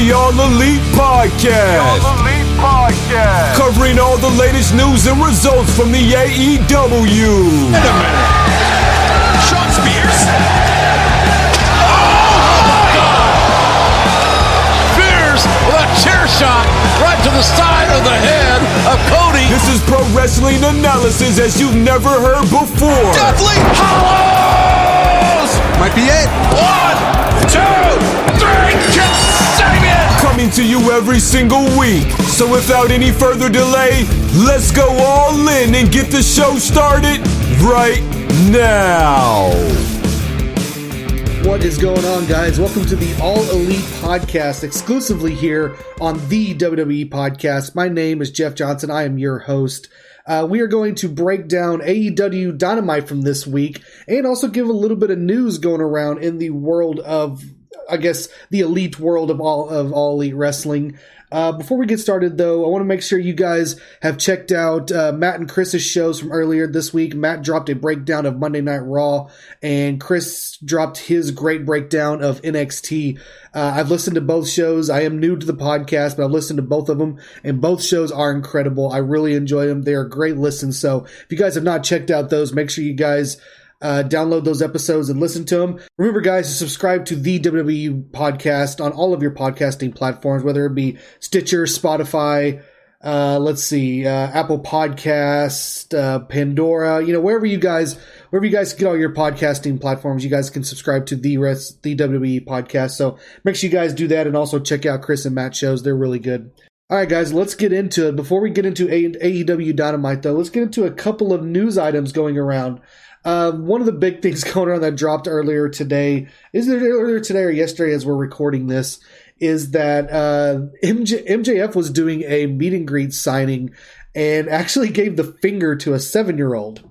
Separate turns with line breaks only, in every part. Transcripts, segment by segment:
The All Elite Podcast. Covering all the latest news and results from the AEW.
Wait a minute. Sean Spears? Oh, God! Spears with a chair shot right to the side of the head of Cody.
This is pro wrestling analysis as you've never heard before.
Deathly Hallows!
Might be it.
1, 2, 3, Kasabian!
Coming to you every single week. So without any further delay, let's go all in and get the show started right now.
What is going on, guys? Welcome to the All Elite Podcast, exclusively here on the WWE Podcast. My name is Jeff Johnson. I am your host. We are going to break down AEW Dynamite from this week and also give a little bit of news going around in the world of, I guess, the elite world of all elite wrestling. Before we get started, though, I want to make sure you guys have checked out Matt and Chris's shows from earlier this week. Matt dropped a breakdown of Monday Night Raw, and Chris dropped his great breakdown of NXT. I've listened to both shows. I am new to the podcast, but I've listened to both of them, and both shows are incredible. I really enjoy them. They are great listens. So if you guys have not checked out those, make sure you guys download those episodes and listen to them. Remember, guys, to subscribe to the WWE Podcast on all of your podcasting platforms, whether it be Stitcher, Spotify, Apple Podcast, Pandora, wherever you guys get all your podcasting platforms, you guys can subscribe to the WWE Podcast. So make sure you guys do that, and also check out Chris and Matt's shows. They're really good. All right, guys, let's get into it. Before we get into AEW Dynamite, though, let's get into a couple of news items going around. One of the big things going on that dropped earlier today, is it earlier today or yesterday as we're recording this, is that MJF was doing a meet and greet signing and actually gave the finger to a 7-year-old.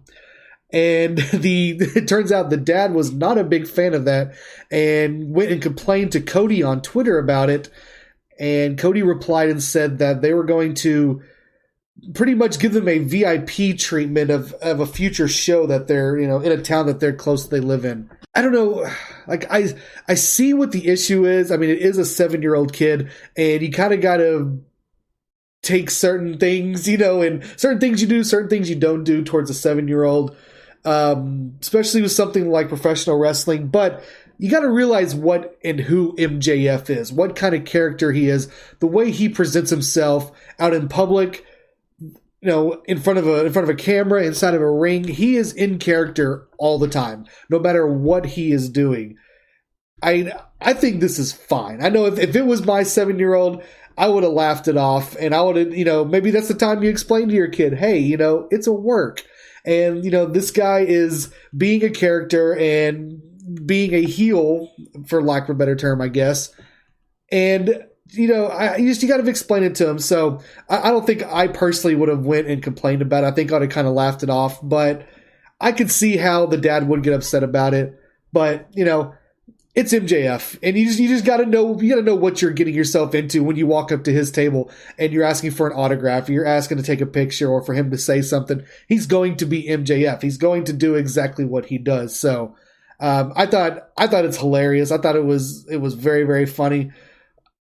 And it turns out the dad was not a big fan of that and went and complained to Cody on Twitter about it. And Cody replied and said that they were going to pretty much give them a VIP treatment of a future show that they're, in a town that they're close, they live in. I don't know. Like, I see what the issue is. I mean, it is a 7-year-old kid, and you kind of got to take certain things, and certain things you do, certain things you don't do towards a 7-year-old, especially with something like professional wrestling. But you got to realize what and who MJF is, what kind of character he is, the way he presents himself out in public, in front of a camera, inside of a ring. He is in character all the time, no matter what he is doing. I think this is fine. I know if it was my 7-year-old, I would have laughed it off, and I would have, maybe that's the time you explain to your kid, hey, it's a work. And, this guy is being a character and being a heel, for lack of a better term, I guess. And you got to explain it to him. So I don't think I personally would have went and complained about it. I think I'd have kind of laughed it off, but I could see how the dad would get upset about it. But, it's MJF, and you just got to know, what you're getting yourself into when you walk up to his table and you're asking for an autograph, or you're asking to take a picture, or for him to say something. He's going to be MJF. He's going to do exactly what he does. So, I thought it's hilarious. I thought it was very, very funny.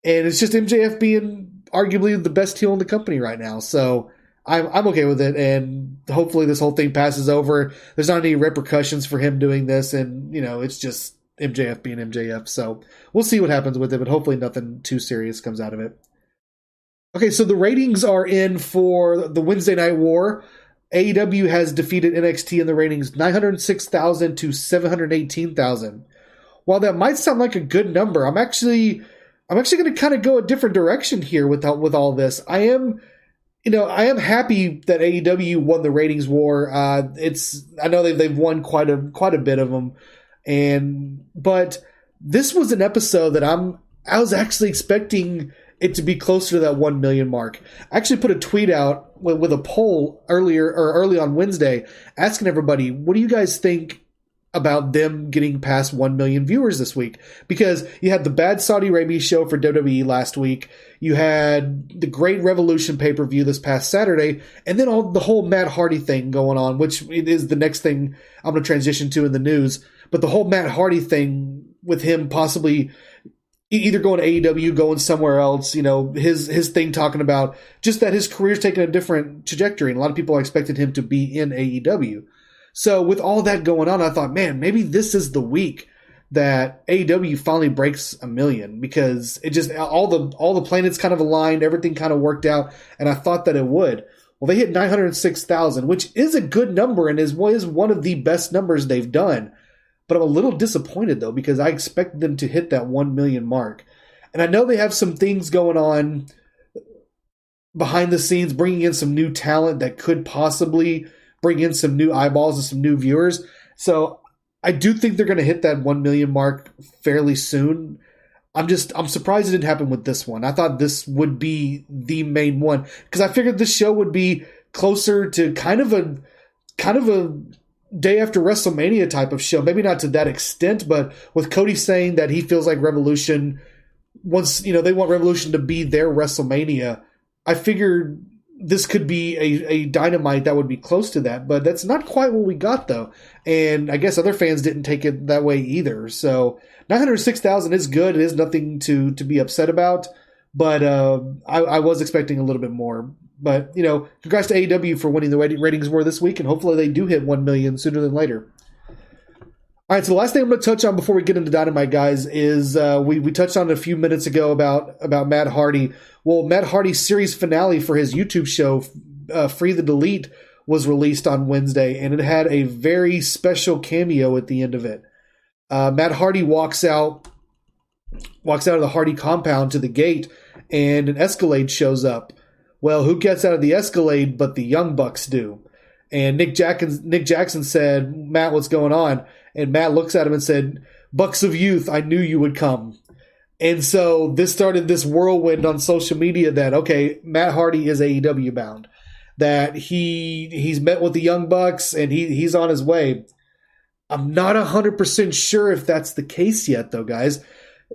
And it's just MJF being arguably the best heel in the company right now. So I'm okay with it. And hopefully this whole thing passes over. There's not any repercussions for him doing this. And, it's just MJF being MJF. So we'll see what happens with it. But hopefully nothing too serious comes out of it. Okay, so the ratings are in for the Wednesday Night War. AEW has defeated NXT in the ratings 906,000 to 718,000. While that might sound like a good number, I'm actually going to kind of go a different direction here with all this. I am happy that AEW won the ratings war. I know they've won quite a bit of them, but this was an episode that I was actually expecting it to be closer to that 1 million mark. I actually put a tweet out with a poll early on Wednesday asking everybody, what do you guys think about them getting past 1 million viewers this week? Because you had the bad Saudi Arabia show for WWE last week. You had the Great Revolution pay-per-view this past Saturday, and then the whole Matt Hardy thing going on, which is the next thing I'm going to transition to in the news. But the whole Matt Hardy thing with him possibly either going to AEW, going somewhere else. His thing talking about just that his career's taking a different trajectory, and a lot of people expected him to be in AEW. So with all that going on, I thought, man, maybe this is the week that AEW finally breaks 1 million, because it just all the planets kind of aligned, everything kind of worked out, and I thought that it would. Well, they hit 906,000, which is a good number and is one of the best numbers they've done. But I'm a little disappointed, though, because I expected them to hit that 1 million mark. And I know they have some things going on behind the scenes, bringing in some new talent that could possibly bring in some new eyeballs and some new viewers. So I do think they're going to hit that 1 million mark fairly soon. I'm surprised it didn't happen with this one. I thought this would be the main one, because I figured this show would be closer to kind of a day after WrestleMania type of show. Maybe not to that extent, but with Cody saying that he feels like Revolution, once they want Revolution to be their WrestleMania, I figured this could be a Dynamite that would be close to that, but that's not quite what we got, though. And I guess other fans didn't take it that way either. So 906,000 is good. It is nothing to be upset about, but I was expecting a little bit more. But, congrats to AEW for winning the ratings war this week, and hopefully they do hit 1 million sooner than later. All right, so the last thing I'm going to touch on before we get into Dynamite, guys, is we touched on it a few minutes ago about Matt Hardy. Well, Matt Hardy's series finale for his YouTube show, Free the Delete, was released on Wednesday, and it had a very special cameo at the end of it. Matt Hardy walks out of the Hardy compound to the gate, and an Escalade shows up. Well, who gets out of the Escalade but the Young Bucks do? And Nick Jackson said, "Matt, what's going on?" And Matt looks at him and said, "Bucks of Youth, I knew you would come." And so this started this whirlwind on social media that, okay, Matt Hardy is AEW bound, that he's met with the Young Bucks and he's on his way. I'm not 100% sure if that's the case yet, though, guys.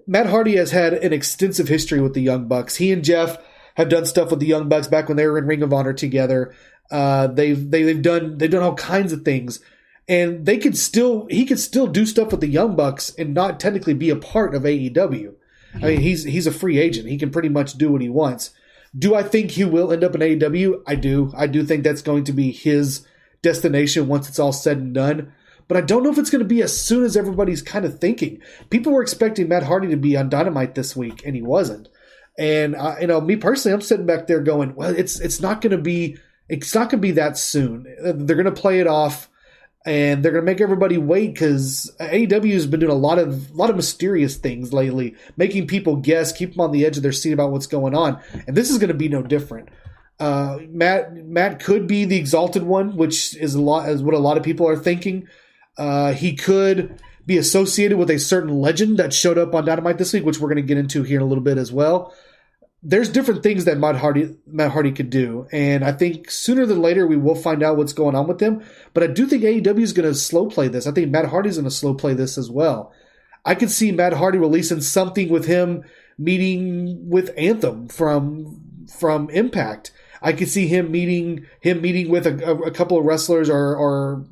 Matt Hardy has had an extensive history with the Young Bucks. He and Jeff have done stuff with the Young Bucks back when they were in Ring of Honor together. They've done all kinds of things, and he could still do stuff with the Young Bucks and not technically be a part of AEW. I mean, he's a free agent. He can pretty much do what he wants. Do I think he will end up in AEW? I do. I do think that's going to be his destination once it's all said and done. But I don't know if it's going to be as soon as everybody's kind of thinking. People were expecting Matt Hardy to be on Dynamite this week, and he wasn't. And me personally, I'm sitting back there going, well, it's not going to be that soon. They're going to play it off, and they're going to make everybody wait, because AEW has been doing a lot of mysterious things lately, making people guess, keep them on the edge of their seat about what's going on. And this is going to be no different. Matt could be the Exalted One, which is what a lot of people are thinking. He could be associated with a certain legend that showed up on Dynamite this week, which we're going to get into here in a little bit as well. There's different things that Matt Hardy could do, and I think sooner than later we will find out what's going on with him. But I do think AEW is going to slow play this. I think Matt Hardy's going to slow play this as well. I could see Matt Hardy releasing something with him meeting with Anthem from Impact. I could see him meeting with a couple of wrestlers or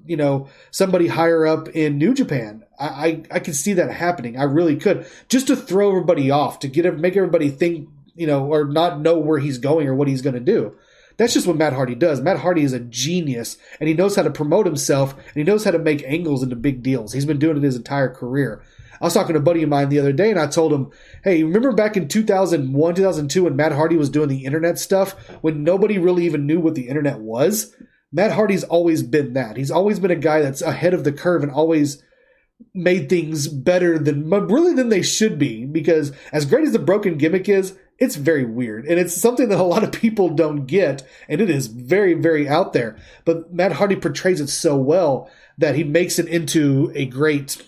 somebody higher up in New Japan. I could see that happening. I really could, just to throw everybody off, to make everybody think, or not know where he's going or what he's going to do. That's just what Matt Hardy does. Matt Hardy is a genius, and he knows how to promote himself, and he knows how to make angles into big deals. He's been doing it his entire career. I was talking to a buddy of mine the other day, and I told him, hey, remember back in 2001, 2002 when Matt Hardy was doing the internet stuff, when nobody really even knew what the internet was? Matt Hardy's always been that. He's always been a guy that's ahead of the curve and always made things better than they should be, because as great as the broken gimmick is, it's very weird, and it's something that a lot of people don't get, and it is very, very out there. But Matt Hardy portrays it so well that he makes it into a great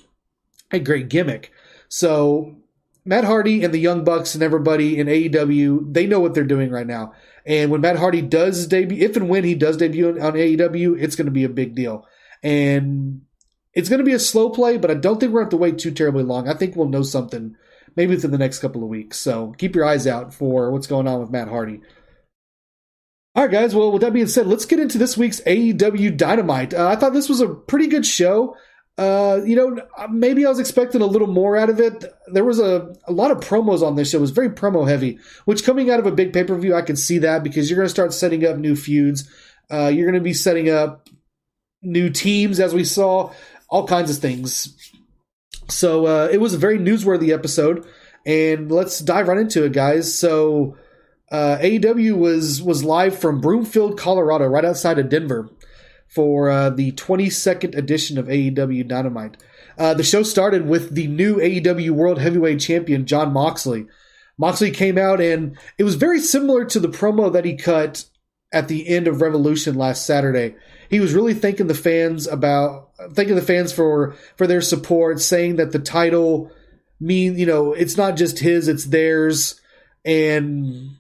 gimmick. So Matt Hardy and the Young Bucks and everybody in AEW, they know what they're doing right now. And when Matt Hardy does debut, if and when he does debut on AEW, it's going to be a big deal. And it's going to be a slow play, but I don't think we're going to have to wait too terribly long. I think we'll know something maybe within the next couple of weeks. So keep your eyes out for what's going on with Matt Hardy. All right, guys. Well, with that being said, let's get into this week's AEW Dynamite. I thought this was a pretty good show. Maybe I was expecting a little more out of it. There was a lot of promos on this show. It was very promo heavy, which coming out of a big pay-per-view, I can see that because you're going to start setting up new feuds. You're going to be setting up new teams, as we saw, all kinds of things. So it was a very newsworthy episode, and let's dive right into it, guys. So AEW was live from Broomfield, Colorado, right outside of Denver, for the 22nd edition of AEW Dynamite. The show started with the new AEW World Heavyweight Champion, Jon Moxley. Moxley came out, and it was very similar to the promo that he cut at the end of Revolution last Saturday. He was really thanking the fans for their support, saying that the title it's not just his, it's theirs, and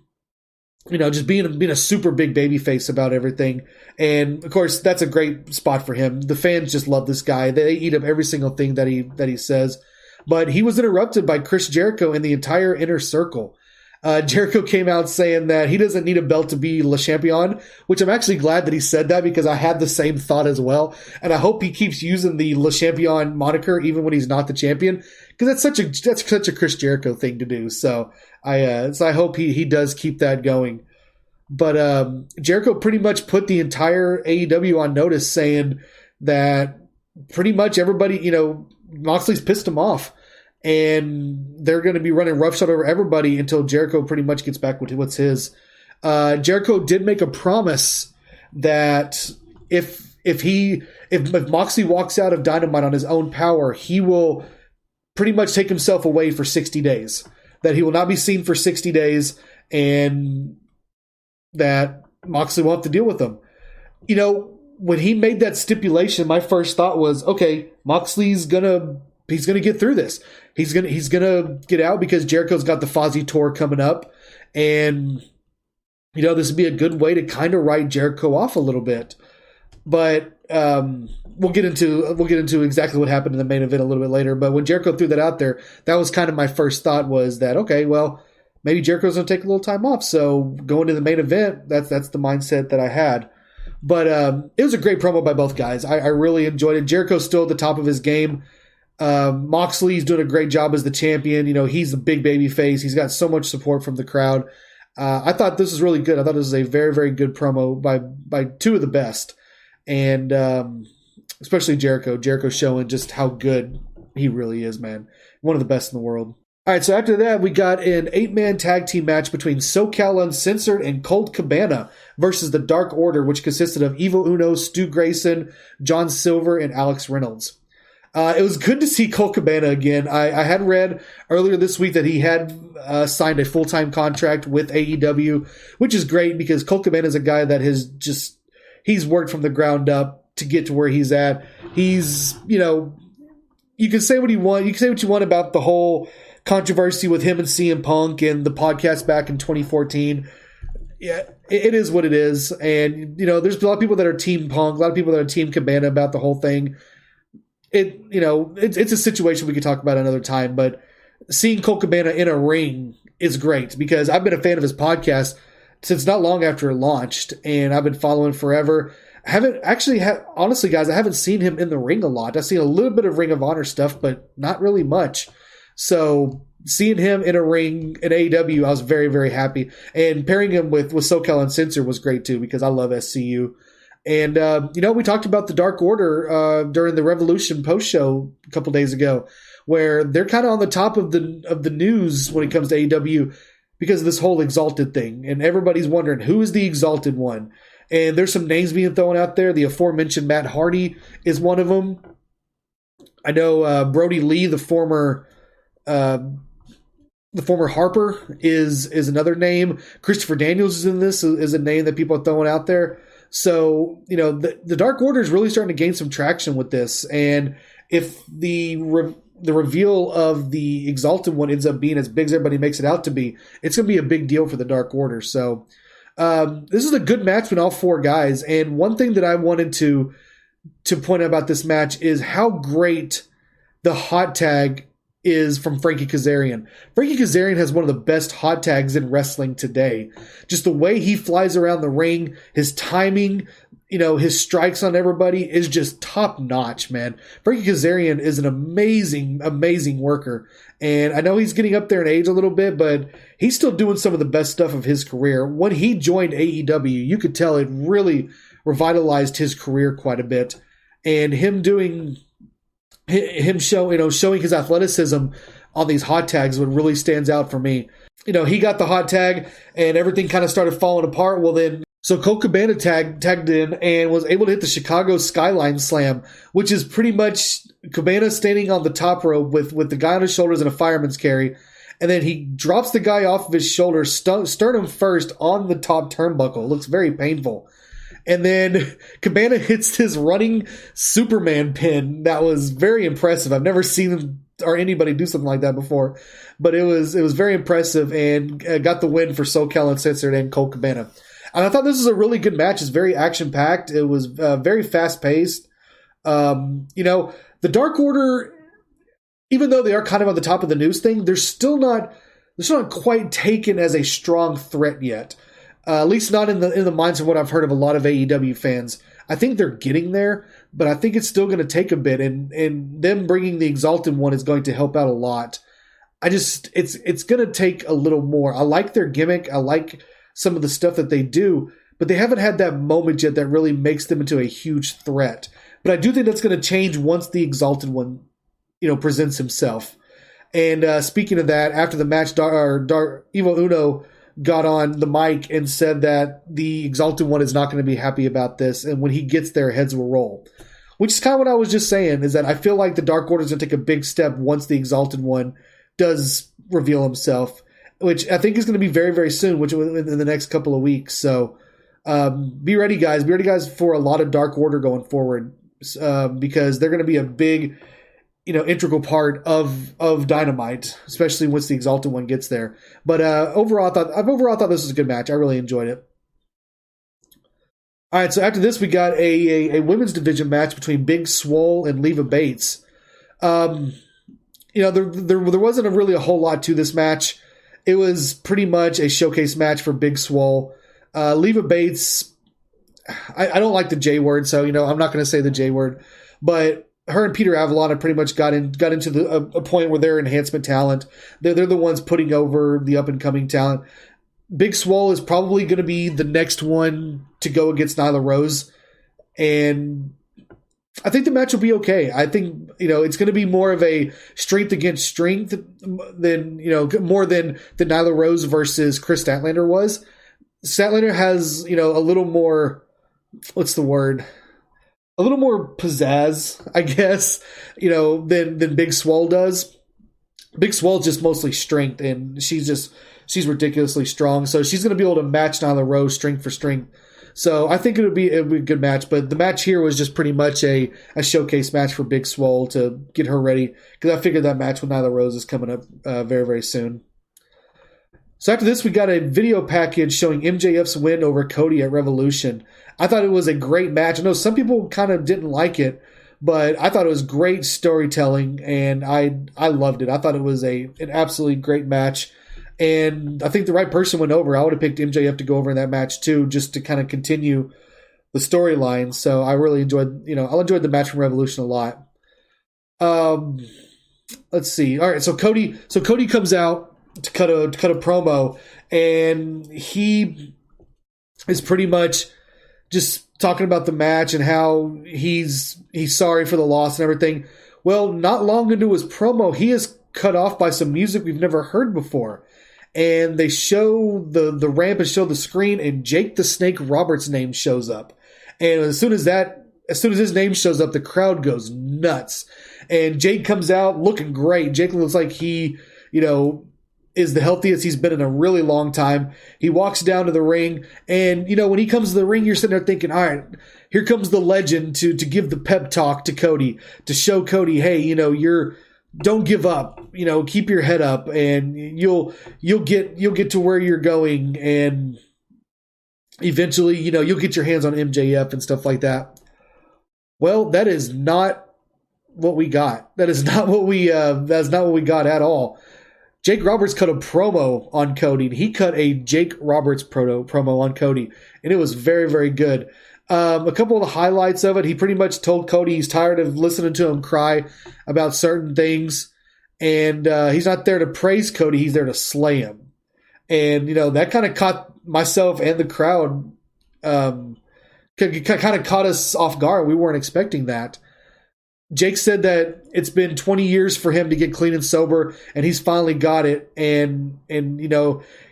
just being a super big baby face about everything. And of course, that's a great spot for him. The fans just love this guy. They eat up every single thing that he says. But he was interrupted by Chris Jericho and the entire Inner Circle. Jericho came out saying that he doesn't need a belt to be Le Champion, which I'm actually glad that he said that because I had the same thought as well. And I hope he keeps using the Le Champion moniker even when he's not the champion, because that's such a Chris Jericho thing to do. So I hope he does keep that going. But Jericho pretty much put the entire AEW on notice, saying that pretty much everybody, Moxley's pissed him off. And they're going to be running roughshod over everybody until Jericho pretty much gets back with what's his. Jericho did make a promise that if Moxley walks out of Dynamite on his own power, he will pretty much take himself away for 60 days. That he will not be seen for 60 days, and that Moxley won't have to deal with him. When he made that stipulation, my first thought was, okay, Moxley's gonna get through this. He's gonna get out because Jericho's got the Fozzy tour coming up, and this would be a good way to kind of write Jericho off a little bit. But we'll get into exactly what happened in the main event a little bit later. But when Jericho threw that out there, that was kind of my first thought, was that, okay, well, maybe Jericho's gonna take a little time off. So going to the main event, that's the mindset that I had. But it was a great promo by both guys. I really enjoyed it. Jericho's still at the top of his game. Moxley's doing a great job as the champion. He's a big baby face. He's got so much support from the crowd. I thought this was really good. I thought this was a very, very good promo by two of the best. And especially Jericho. Jericho showing just how good he really is, man. One of the best in the world. All right, so after that, we got an 8-man tag team match between SoCal Uncensored and Colt Cabana versus the Dark Order, which consisted of Evil Uno, Stu Grayson, John Silver, and Alex Reynolds. It was good to see Colt Cabana again. I had read earlier this week that he had signed a full-time contract with AEW, which is great because Colt Cabana is a guy that he's worked from the ground up to get to where he's at. He's, you can say what you want. You can say what you want about the whole controversy with him and CM Punk and the podcast back in 2014. Yeah, it is what it is. And, there's a lot of people that are Team Punk, a lot of people that are Team Cabana about the whole thing. It's a situation we could talk about another time, but seeing Colt Cabana in a ring is great because I've been a fan of his podcast since not long after it launched, and I've been following forever. Honestly, guys, I haven't seen him in the ring a lot. I've seen a little bit of Ring of Honor stuff, but not really much. So seeing him in a ring in AEW, I was very, very happy. And pairing him with SoCal Uncensored was great too because I love SCU. And, we talked about the Dark Order during the Revolution post-show a couple days ago, where they're kind of on the top of the news when it comes to AEW because of this whole Exalted thing. And everybody's wondering, who is the Exalted one? And there's some names being thrown out there. The aforementioned Matt Hardy is one of them. I know Brody Lee, the former Harper, is another name. Christopher Daniels is in this, is a name that people are throwing out there. So, the Dark Order is really starting to gain some traction with this. And if the reveal of the Exalted one ends up being as big as everybody makes it out to be, it's going to be a big deal for the Dark Order. So this is a good match between all four guys. And one thing that I wanted to point out about this match is how great the hot tag is from Frankie Kazarian. Frankie Kazarian has one of the best hot tags in wrestling today. Just the way he flies around the ring, his timing, his strikes on everybody is just top notch, man. Frankie Kazarian is an amazing, amazing worker. And I know he's getting up there in age a little bit, but he's still doing some of the best stuff of his career. When he joined AEW, you could tell it really revitalized his career quite a bit. And showing his athleticism on these hot tags what really stands out for me. He got the hot tag and everything kind of started falling apart. Well, then, so Colt Cabana tagged in and was able to hit the Chicago Skyline Slam, which is pretty much Cabana standing on the top rope with the guy on his shoulders and a fireman's carry. And then he drops the guy off of his shoulder, sternum first on the top turnbuckle. It looks very painful. And then Cabana hits his running Superman pin. That was very impressive. I've never seen him or anybody do something like that before. But it was very impressive and got the win for SoCal Uncensored and Colt Cabana. And I thought this was a really good match. It's very action-packed. It was very fast-paced. The Dark Order, even though they are kind of on the top of the news thing, they're still not quite taken as a strong threat yet. At least not in the minds of what I've heard of a lot of AEW fans. I think they're getting there, but I think it's still going to take a bit, and them bringing the Exalted One is going to help out a lot. It's going to take a little more. I like their gimmick. I like some of the stuff that they do, but they haven't had that moment yet that really makes them into a huge threat. But I do think that's going to change once the Exalted One, presents himself. And speaking of that, after the match, Evo Uno got on the mic and said that the Exalted One is not going to be happy about this, and when he gets there, heads will roll. Which is kind of what I was just saying, is that I feel like the Dark Order is going to take a big step once the Exalted One does reveal himself, which I think is going to be very, very soon, which in the next couple of weeks. So be ready, guys. Be ready, guys, for a lot of Dark Order going forward, because they're going to be a big, integral part of Dynamite, especially once the Exalted One gets there. But overall, I thought this was a good match. I really enjoyed it. All right, so after this, we got a women's division match between Big Swole and Leva Bates. There wasn't really a whole lot to this match. It was pretty much a showcase match for Big Swole. Leva Bates, I don't like the J word, so I'm not going to say the J word, but her and Peter Avalon have pretty much got into a point where they're enhancement talent. They're the ones putting over the up-and-coming talent. Big Swole is probably going to be the next one to go against Nyla Rose, and I think the match will be okay. I think, it's going to be more of a strength against strength than more than Nyla Rose versus Chris Statlander was. Statlander has, a little more, what's the word? A little more pizzazz, I guess, than Big Swole does. Big Swole's just mostly strength, and she's ridiculously strong. So she's going to be able to match Nyla Rose strength for strength. So I think it'll be a good match. But the match here was just pretty much a showcase match for Big Swole to get her ready, because I figured that match with Nyla Rose is coming up very, very soon. So after this, we got a video package showing MJF's win over Cody at Revolution. I thought it was a great match. I know some people kind of didn't like it, but I thought it was great storytelling, and I loved it. I thought it was an absolutely great match, and I think the right person went over. I would have picked MJF to go over in that match too, just to kind of continue the storyline. So I really enjoyed, I enjoyed the match from Revolution a lot. Let's see. All right, so Cody comes out to cut a promo, and he is pretty much just talking about the match and how he's sorry for the loss and everything. Well, not long into his promo, he is cut off by some music we've never heard before, and they show the ramp and show the screen, and Jake the Snake Roberts' name shows up, and as soon as his name shows up, the crowd goes nuts, and Jake comes out looking great. Jake looks like he is the healthiest he's been in a really long time. He walks down to the ring, and when he comes to the ring, you're sitting there thinking, all right, here comes the legend to give the pep talk to Cody, to show Cody, hey, don't give up, keep your head up, and you'll get to where you're going, and eventually, you'll get your hands on MJF and stuff like that. Well, that is not what we got. That's not what we got at all. Jake Roberts cut a promo on Cody. He cut a Jake Roberts promo on Cody, and it was very, very good. A couple of the highlights of it, he pretty much told Cody he's tired of listening to him cry about certain things, and he's not there to praise Cody, he's there to slay him. And, that kind of caught myself and the crowd, kind of caught us off guard. We weren't expecting that. Jake said that it's been 20 years for him to get clean and sober, and he's finally got it. And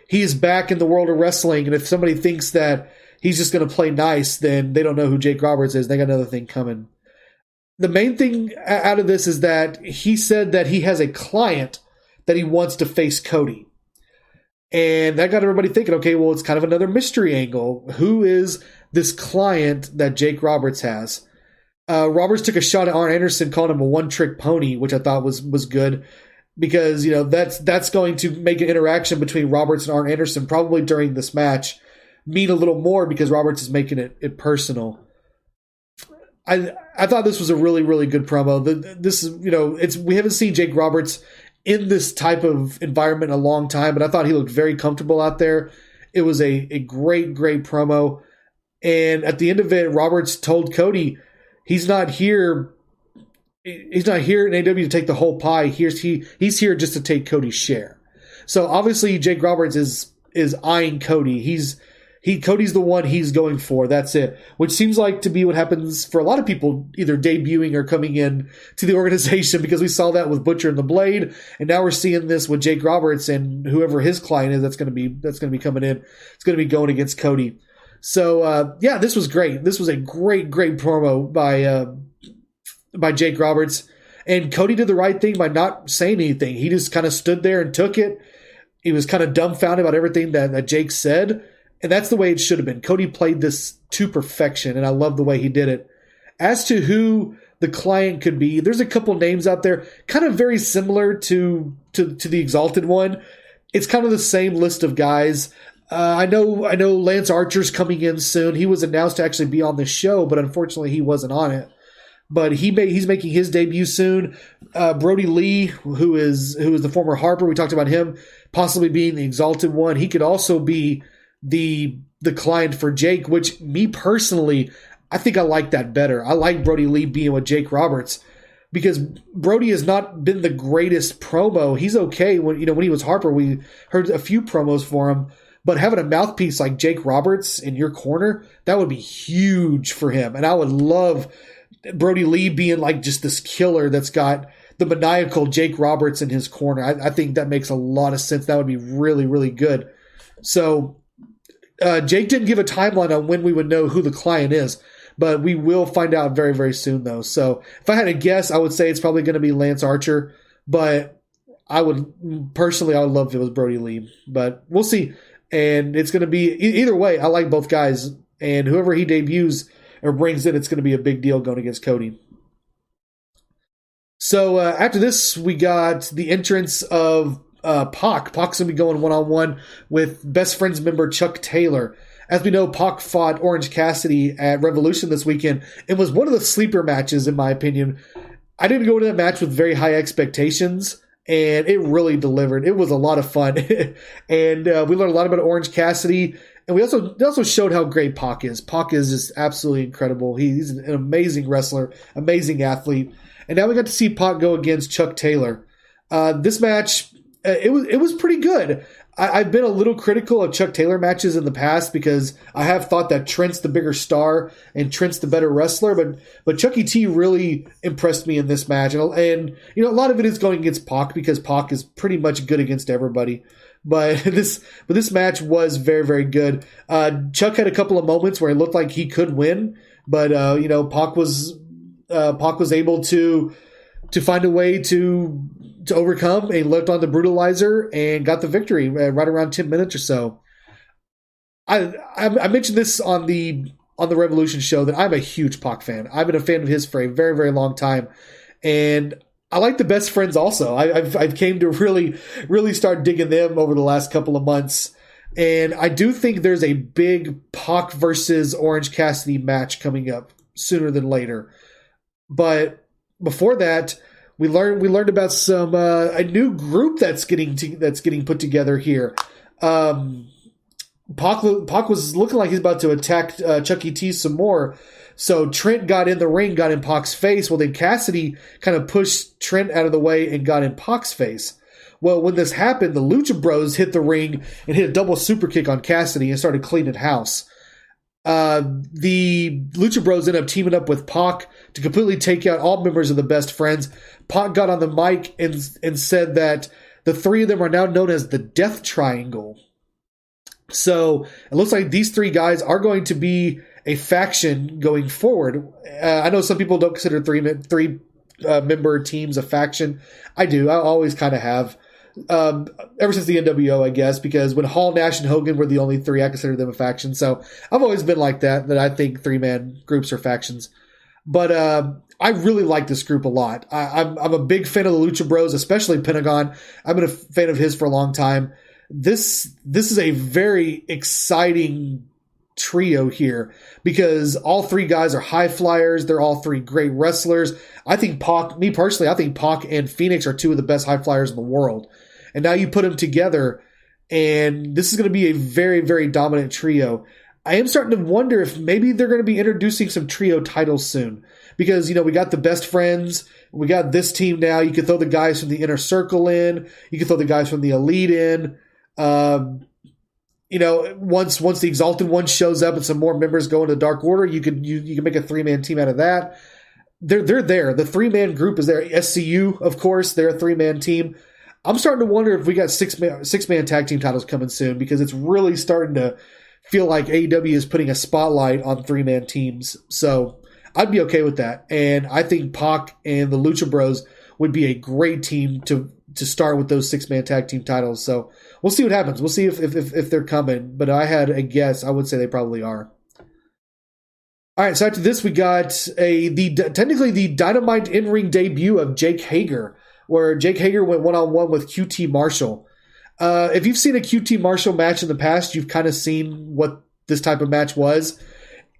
he's back in the world of wrestling. And if somebody thinks that he's just going to play nice, then they don't know who Jake Roberts is. They got another thing coming. The main thing out of this is that he said that he has a client that he wants to face Cody. And that got everybody thinking, okay, well, it's kind of another mystery angle. Who is this client that Jake Roberts has? Roberts took a shot at Arn Anderson, calling him a one-trick pony, which I thought was good because, that's going to make an interaction between Roberts and Arn Anderson probably during this match mean a little more because Roberts is making it personal. I thought this was a really, really good promo. This is, we haven't seen Jake Roberts in this type of environment in a long time, but I thought he looked very comfortable out there. It was a great, great promo. And at the end of it, Roberts told Cody, he's not here in AEW to take the whole pie. He's here just to take Cody's share. So obviously Jake Roberts is eyeing Cody. Cody's the one he's going for. That's it. Which seems like to be what happens for a lot of people either debuting or coming in to the organization, because we saw that with Butcher and the Blade, and now we're seeing this with Jake Roberts and whoever his client is that's going to be coming in. It's going to be going against Cody. So this was great. This was a great, great promo by Jake Roberts, and Cody did the right thing by not saying anything. He just kind of stood there and took it. He was kind of dumbfounded about everything that Jake said, and that's the way it should have been. Cody played this to perfection, and I love the way he did it. As to who the client could be, there's a couple names out there, kind of very similar to the Exalted one. It's kind of the same list of guys. I know Lance Archer's coming in soon. He was announced to actually be on the show, but unfortunately he wasn't on it. But he's making his debut soon. Brody Lee, who is the former Harper, we talked about him possibly being the Exalted one. He could also be the client for Jake, which me personally, I think I like that better. I like Brody Lee being with Jake Roberts because Brody has not been the greatest promo. He's okay when he was Harper. We heard a few promos for him. But having a mouthpiece like Jake Roberts in your corner, that would be huge for him. And I would love Brody Lee being like just this killer that's got the maniacal Jake Roberts in his corner. I think that makes a lot of sense. That would be really, really good. So Jake didn't give a timeline on when we would know who the client is, but we will find out very, very soon, though. So if I had to guess, I would say it's probably going to be Lance Archer. But I would love if it was Brody Lee. But we'll see. And it's going to be either way. I like both guys, and whoever he debuts or brings in, it's going to be a big deal going against Cody. So after this, we got the entrance of Pac. Pac's going to be going one-on-one with Best Friends member Chuck Taylor. As we know, Pac fought Orange Cassidy at Revolution this weekend. It was one of the sleeper matches, in my opinion. I didn't go into that match with very high expectations, and it really delivered. It was a lot of fun. And we learned a lot about Orange Cassidy. And they also showed how great Pac is. Pac is just absolutely incredible. He's an amazing wrestler, amazing athlete. And now we got to see Pac go against Chuck Taylor. This match, it was pretty good. I've been a little critical of Chuck Taylor matches in the past because I have thought that Trent's the bigger star and Trent's the better wrestler, but Chucky T really impressed me in this match. And a lot of it is going against Pac because Pac is pretty much good against everybody. But this match was very, very good. Chuck had a couple of moments where it looked like he could win, but Pac was able to find a way to overcome and left on the brutalizer and got the victory right around 10 minutes or so. I mentioned this on the Revolution show that I'm a huge Pac fan. I've been a fan of his for a very, very long time. And I like the Best Friends also. I've came to really, really start digging them over the last couple of months. And I do think there's a big Pac versus Orange Cassidy match coming up sooner than later. But before that, we learned about some a new group that's getting put together here. Pac was looking like he's about to attack Chuck E. Cheese some more. So Trent got in the ring, got in Pac's face. Well, then Cassidy kind of pushed Trent out of the way and got in Pac's face. Well, when this happened, the Lucha Bros hit the ring and hit a double super kick on Cassidy and started cleaning house. The Lucha Bros ended up teaming up with Pac to completely take out all members of the Best Friends. Pac got on the mic and said that the three of them are now known as the Death Triangle. So it looks like these three guys are going to be a faction going forward. I know some people don't consider three member teams a faction. I do. I always kind of have. Ever since the NWO, I guess, because when Hall, Nash, and Hogan were the only three, I consider them a faction. So I've always been like that I think three-man groups are factions. But I really like this group a lot. I'm a big fan of the Lucha Bros, especially Pentagon. I've been a fan of his for a long time. This is a very exciting trio here because all three guys are high flyers. They're all three great wrestlers. I think Pac and Phoenix are two of the best high flyers in the world. And now you put them together, and this is going to be a very, very dominant trio. I am starting to wonder if maybe they're going to be introducing some trio titles soon. Because, we got the Best Friends. We got this team now. You could throw the guys from the Inner Circle in. You could throw the guys from the Elite in. Once the Exalted One shows up and some more members go into Dark Order, you can make a three-man team out of that. They're there. The three-man group is there. SCU, of course, they're a three-man team. I'm starting to wonder if we got six-man tag team titles coming soon because it's really starting to feel like AEW is putting a spotlight on three-man teams. So I'd be okay with that. And I think Pac and the Lucha Bros would be a great team to start with those six-man tag team titles. So we'll see what happens. We'll see if they're coming. But I had a guess. I would say they probably are. All right, so after this, we got technically the Dynamite in-ring debut of Jake Hager, where Jake Hager went one-on-one with QT Marshall. If you've seen a QT Marshall match in the past, you've kind of seen what this type of match was.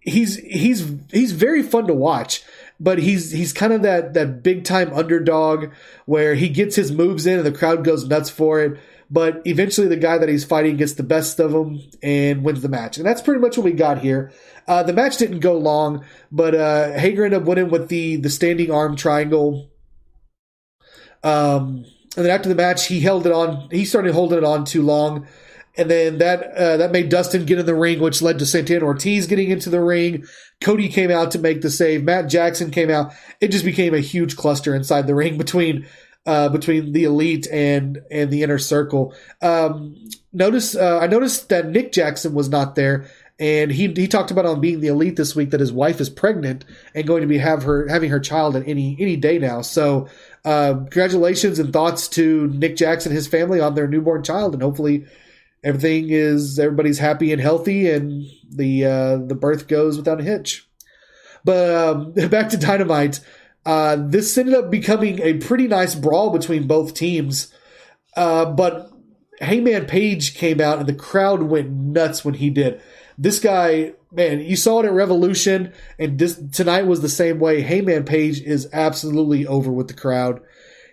He's very fun to watch, but he's kind of that big-time underdog where he gets his moves in and the crowd goes nuts for it. But eventually the guy that he's fighting gets the best of him and wins the match. And that's pretty much what we got here. The match didn't go long, but Hager ended up winning with the standing arm triangle. And then after the match, he started holding it on too long. And then that made Dustin get in the ring, which led to Santana Ortiz getting into the ring. Cody came out to make the save. Matt Jackson came out. It just became a huge cluster inside the ring between the Elite and the Inner Circle. I noticed that Nick Jackson was not there, and he talked about on Being the Elite this week that his wife is pregnant and going to be having her child at any day now. So congratulations and thoughts to Nick Jackson and his family on their newborn child, and hopefully everybody's happy and healthy and the birth goes without a hitch. But back to Dynamite. This ended up becoming a pretty nice brawl between both teams. But Heyman Paige came out and the crowd went nuts when he did. This guy, man, you saw it at Revolution, and tonight was the same way. Heyman Paige is absolutely over with the crowd.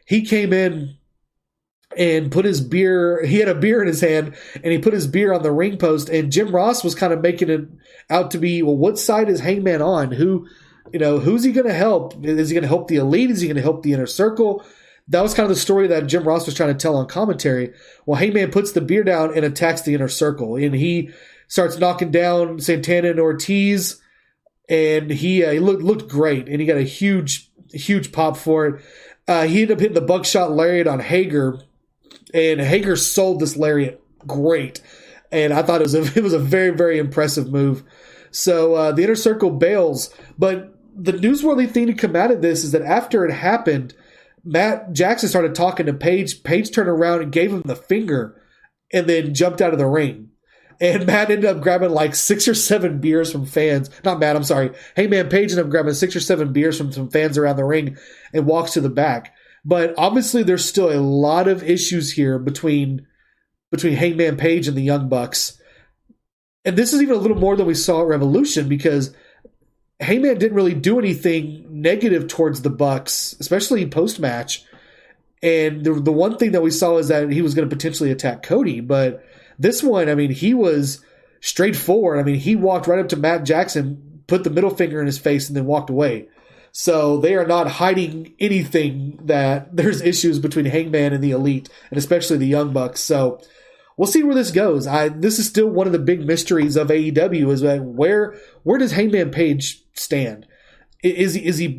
He came in and put his beer, he had a beer in his hand, and he put his beer on the ring post, and Jim Ross was kind of making it out to be, well, what side is Heyman on? Who's he going to help? Is he going to help the Elite? Is he going to help the Inner Circle? That was kind of the story that Jim Ross was trying to tell on commentary. Well, Heyman puts the beer down and attacks the Inner Circle, and he starts knocking down Santana and Ortiz, and he looked great, and he got a huge pop for it. He ended up hitting the buckshot lariat on Hager, and Hager sold this lariat great, and I thought it was a very, very impressive move. So the Inner Circle bails, but the newsworthy thing to come out of this is that after it happened, Matt Jackson started talking to Paige. Paige turned around and gave him the finger and then jumped out of the ring. And Matt ended up grabbing like 6 or 7 beers from fans. Not Matt, I'm sorry. Heyman Paige ended up grabbing 6 or 7 beers from some fans around the ring and walks to the back. But obviously there's still a lot of issues here between Heyman Paige and the Young Bucks. And this is even a little more than we saw at Revolution, because Heyman didn't really do anything negative towards the Bucks, especially post-match. And the one thing that we saw is that he was going to potentially attack Cody. But this one, I mean, he was straightforward. I mean, he walked right up to Matt Jackson, put the middle finger in his face, and then walked away. So they are not hiding anything that there's issues between Hangman and the Elite, and especially the Young Bucks. So we'll see where this goes. This is still one of the big mysteries of AEW is that where does Heyman Paige stand? Is he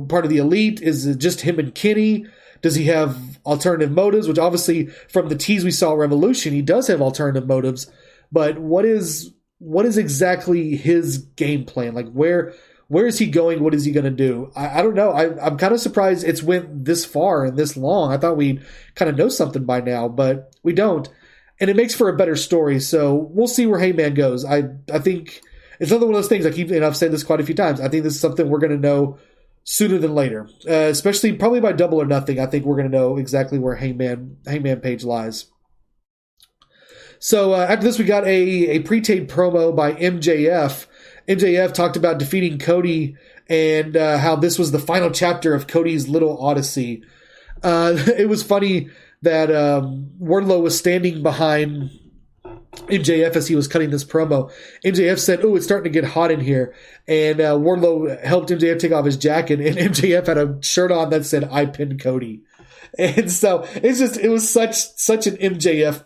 part of the Elite? Is it just him and Kenny? Does he have alternative motives? Which obviously from the tease we saw at Revolution, he does have alternative motives. But what is exactly his game plan? Like where is he going? What is he going to do? I don't know. I'm kind of surprised it's went this far and this long. I thought we'd kind of know something by now, but we don't. And it makes for a better story. So we'll see where Heyman goes. I think it's another one of those things I've said this quite a few times. I think this is something we're going to know sooner than later, especially probably by Double or Nothing. I think we're going to know exactly where Heyman Paige lies. So after this, we got a pre-taped promo by MJF. MJF talked about defeating Cody and how this was the final chapter of Cody's little odyssey. It was funny that Wardlow was standing behind MJF as he was cutting this promo. MJF said, "Oh, it's starting to get hot in here." And Wardlow helped MJF take off his jacket, and MJF had a shirt on that said, "I pinned Cody." And so it was such an MJF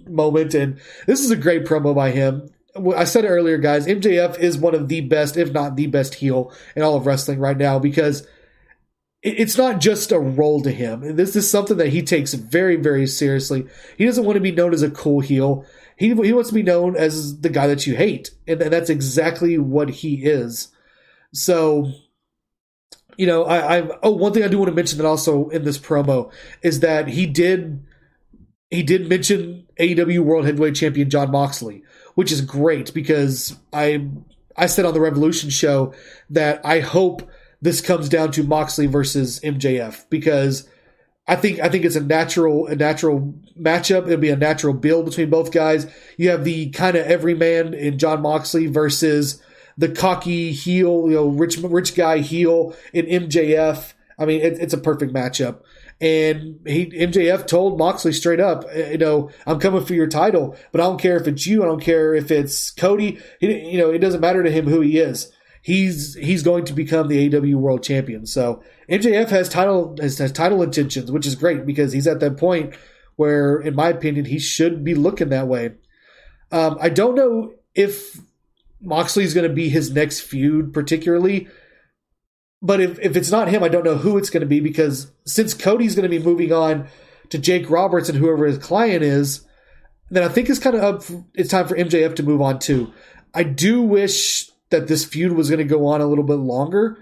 moment, and this is a great promo by him. I said it earlier, guys, MJF is one of the best, if not the best heel in all of wrestling right now, because it's not just a role to him. This is something that he takes very, very seriously. He doesn't want to be known as a cool heel. He wants to be known as the guy that you hate, and that's exactly what he is. So, one thing I do want to mention that also in this promo is that he did mention AEW World Heavyweight Champion Jon Moxley, which is great because I said on the Revolution show that I hope this comes down to Moxley versus MJF because I think it's a natural matchup. It'll be a natural build between both guys. You have the kind of everyman in Jon Moxley versus the cocky heel, rich guy heel in MJF. I mean, it's a perfect matchup. And MJF told Moxley straight up, I'm coming for your title, but I don't care if it's you. I don't care if it's Cody. It doesn't matter to him who he is. He's going to become the AEW World Champion. So MJF has title intentions, which is great because he's at that point where, in my opinion, he should be looking that way. I don't know if Moxley is going to be his next feud particularly, but if it's not him, I don't know who it's going to be because since Cody's going to be moving on to Jake Roberts and whoever his client is, then I think it's kind of it's time for MJF to move on too. I do wish that this feud was going to go on a little bit longer,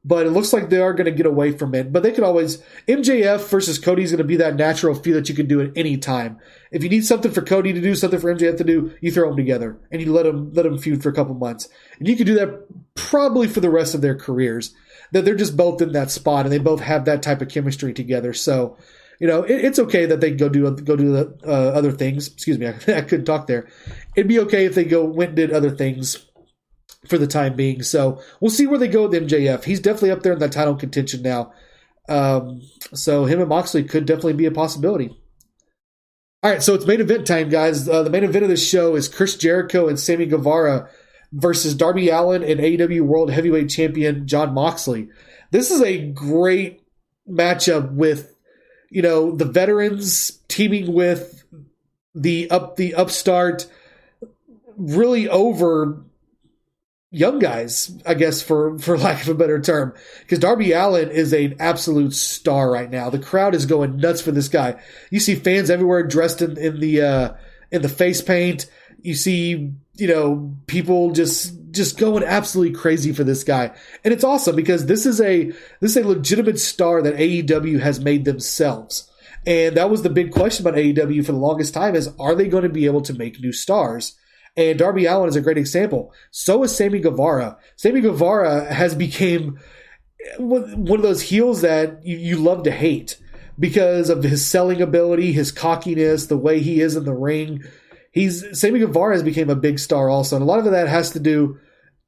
but it looks like they are going to get away from it. But they could always MJF versus Cody is going to be that natural feud that you can do at any time. If you need something for Cody to do, something for MJF to do, you throw them together and you let them feud for a couple months, and you can do that probably for the rest of their careers. That they're just both in that spot and they both have that type of chemistry together. So, it's okay that they go do other things. Excuse me, I couldn't talk there. It'd be okay if they went and did other things for the time being. So we'll see where they go with MJF. He's definitely up there in that title contention now. So him and Moxley could definitely be a possibility. All right, so it's main event time, guys. The main event of this show is Chris Jericho and Sammy Guevara versus Darby Allin and AEW World Heavyweight Champion Jon Moxley. This is a great matchup with, the veterans teaming with the upstart, really over young guys, I guess, for lack of a better term. Because Darby Allin is an absolute star right now. The crowd is going nuts for this guy. You see fans everywhere dressed in the face paint. You see, people just going absolutely crazy for this guy. And it's awesome because this is a legitimate star that AEW has made themselves. And that was the big question about AEW for the longest time is, are they going to be able to make new stars? And Darby Allin is a great example. So is Sammy Guevara. Sammy Guevara has become one of those heels that you love to hate because of his selling ability, his cockiness, the way he is in the ring. Sammy Guevara has become a big star also. And a lot of that has to do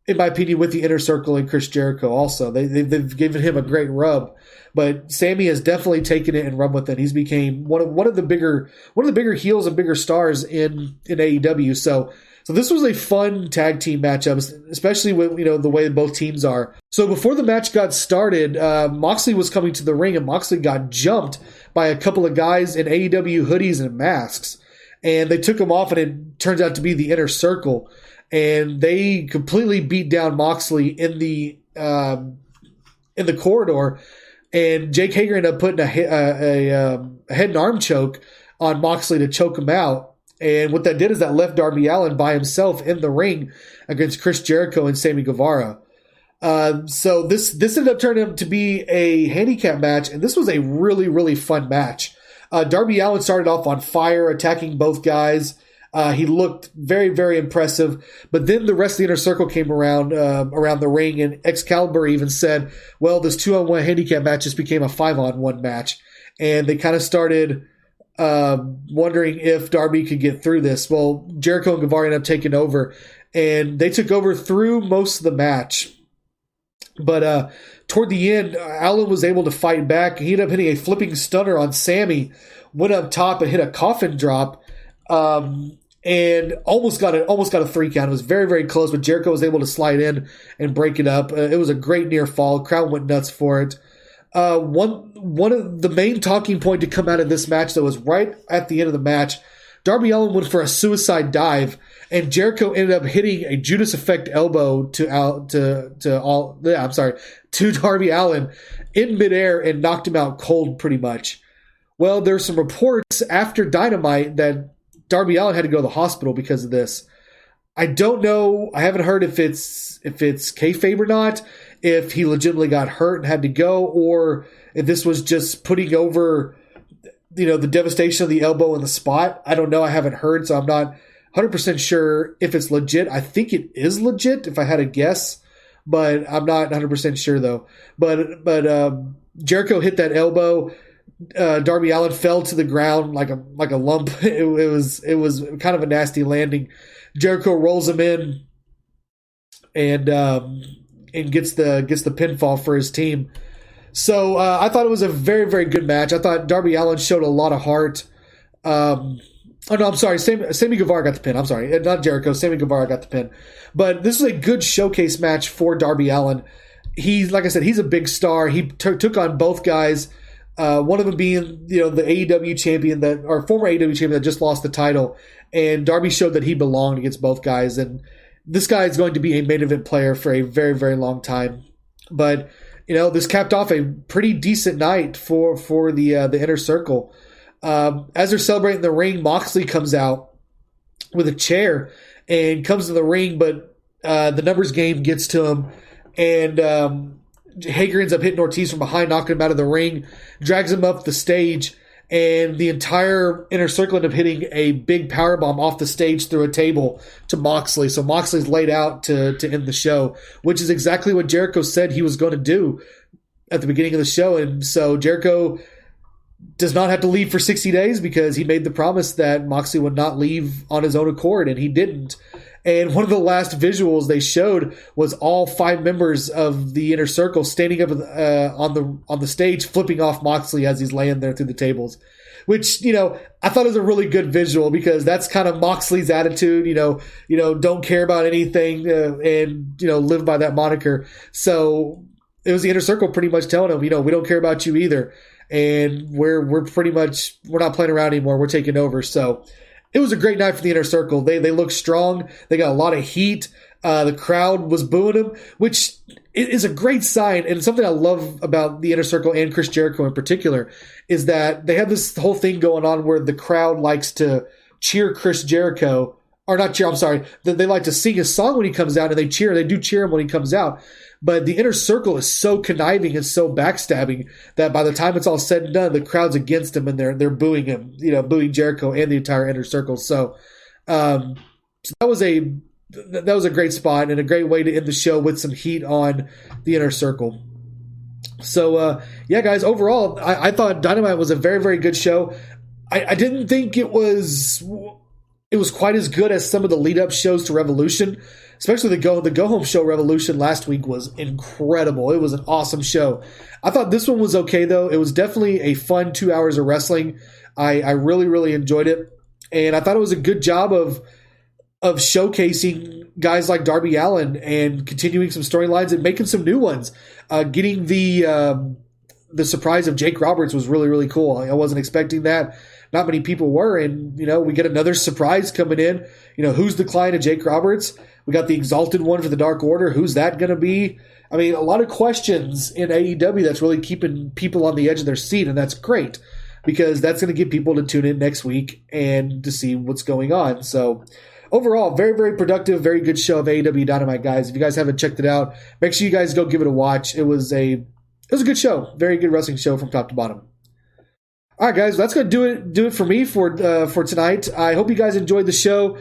in my opinion, with the Inner Circle and Chris Jericho also. They've given him a great rub. But Sammy has definitely taken it and run with it. He's became one of the bigger heels and bigger stars in AEW. So this was a fun tag team matchup, especially with the way both teams are. So before the match got started, Moxley was coming to the ring, and Moxley got jumped by a couple of guys in AEW hoodies and masks, and they took him off, and it turns out to be the Inner Circle, and they completely beat down Moxley in the corridor. And Jake Hager ended up putting a head and arm choke on Moxley to choke him out. And what that did is that left Darby Allin by himself in the ring against Chris Jericho and Sammy Guevara. So this ended up turning out to be a handicap match, and this was a really, really fun match. Darby Allin started off on fire, attacking both guys. He looked very, very impressive. But then the rest of the Inner Circle came around the ring, and Excalibur even said, well, this 2-on-1 handicap match just became a 5-on-1 match. And they kind of started wondering if Darby could get through this. Well, Jericho and Guevara ended up taking over, and they took over through most of the match. But toward the end, Allin was able to fight back. He ended up hitting a flipping stunner on Sammy, went up top and hit a coffin drop. And almost got a 3 count. It was very, very close, but Jericho was able to slide in and break it up. It was a great near fall. Crowd went nuts for it. One of the main talking point to come out of this match, though, was right at the end of the match. Darby Allin went for a suicide dive, and Jericho ended up hitting a Judas Effect elbow to Darby Allin in midair and knocked him out cold, pretty much. Well, there's some reports after Dynamite that Darby Allin had to go to the hospital because of this. I don't know. I haven't heard if it's kayfabe or not, if he legitimately got hurt and had to go, or if this was just putting over, the devastation of the elbow in the spot. I don't know. I haven't heard, so I'm not 100% sure if it's legit. I think it is legit if I had a guess, but I'm not 100% sure though. But Jericho hit that elbow. Darby Allin fell to the ground like a lump. It was kind of a nasty landing. Jericho rolls him in and gets the pinfall for his team. So I thought it was a very, very good match. I thought Darby Allin showed a lot of heart. Oh no, I'm sorry. Sammy Guevara got the pin. I'm sorry, not Jericho. Sammy Guevara got the pin. But this was a good showcase match for Darby Allin. Like I said, he's a big star. He took on both guys. One of them being, the AEW champion former AEW champion that just lost the title, and Darby showed that he belonged against both guys. And this guy is going to be a main event player for a very, very long time. But this capped off a pretty decent night for the Inner Circle. As they're celebrating the ring, Moxley comes out with a chair and comes to the ring, but the numbers game gets to him, and Hager ends up hitting Ortiz from behind, knocking him out of the ring, drags him up the stage, and the entire Inner Circle ended up hitting a big powerbomb off the stage through a table to Moxley. So Moxley's laid out to end the show, which is exactly what Jericho said he was going to do at the beginning of the show. And so Jericho does not have to leave for 60 days because he made the promise that Moxley would not leave on his own accord, and he didn't. And one of the last visuals they showed was all 5 members of the Inner Circle standing up on the stage, flipping off Moxley as he's laying there through the tables. Which, I thought was a really good visual because that's kind of Moxley's attitude. Don't care about anything and live by that moniker. So it was the Inner Circle pretty much telling him, we don't care about you either, and we're not playing around anymore. We're taking over. So it was a great night for the Inner Circle. They looked strong. They got a lot of heat. The crowd was booing them, which is a great sign. And something I love about the Inner Circle and Chris Jericho in particular is that they have this whole thing going on where the crowd likes to cheer Chris Jericho. Or not cheer, I'm sorry. They like to sing his song when he comes out, and they do cheer him when he comes out. But the Inner Circle is so conniving and so backstabbing that by the time it's all said and done, the crowd's against him and they're booing him, booing Jericho and the entire Inner Circle. So that was a great spot and a great way to end the show with some heat on the Inner Circle. So guys, overall, I thought Dynamite was a very, very good show. I didn't think it was it was quite as good as some of the lead-up shows to Revolution. Especially the Go Home show Revolution last week was incredible. It was an awesome show. I thought this one was okay, though. It was definitely a fun 2 hours of wrestling. I really, really enjoyed it. And I thought it was a good job of showcasing guys like Darby Allin and continuing some storylines and making some new ones. Getting the surprise of Jake Roberts was really, really cool. I wasn't expecting that. Not many people were. And, we get another surprise coming in. Who's the client of Jake Roberts? We got the Exalted One for the Dark Order. Who's that going to be? I mean, a lot of questions in AEW that's really keeping people on the edge of their seat, and that's great because that's going to get people to tune in next week and to see what's going on. So overall, very, very productive, very good show of AEW Dynamite, guys. If you guys haven't checked it out, make sure you guys go give it a watch. It was a good show. Very good wrestling show from top to bottom. All right, guys, that's going to do it for me for tonight. I hope you guys enjoyed the show.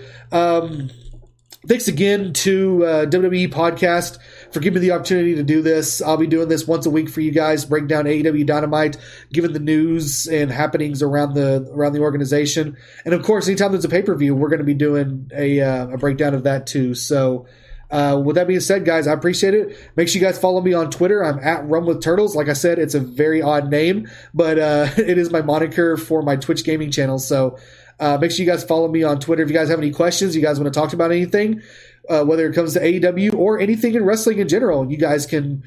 Thanks again to WWE Podcast for giving me the opportunity to do this. I'll be doing this once a week for you guys, break down AEW Dynamite, giving the news and happenings around the organization. And, of course, anytime there's a pay-per-view, we're going to be doing a breakdown of that too. So with that being said, guys, I appreciate it. Make sure you guys follow me on Twitter. I'm at RunWithTurtles. Like I said, it's a very odd name, but it is my moniker for my Twitch gaming channel. So make sure you guys follow me on Twitter. If you guys have any questions, you guys want to talk about anything, whether it comes to AEW or anything in wrestling in general, you guys can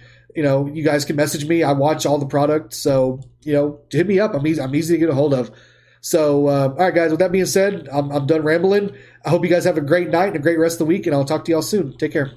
message me. I watch all the product. So, hit me up. I'm easy to get a hold of. So, all right, guys, with that being said, I'm done rambling. I hope you guys have a great night and a great rest of the week, and I'll talk to y'all soon. Take care.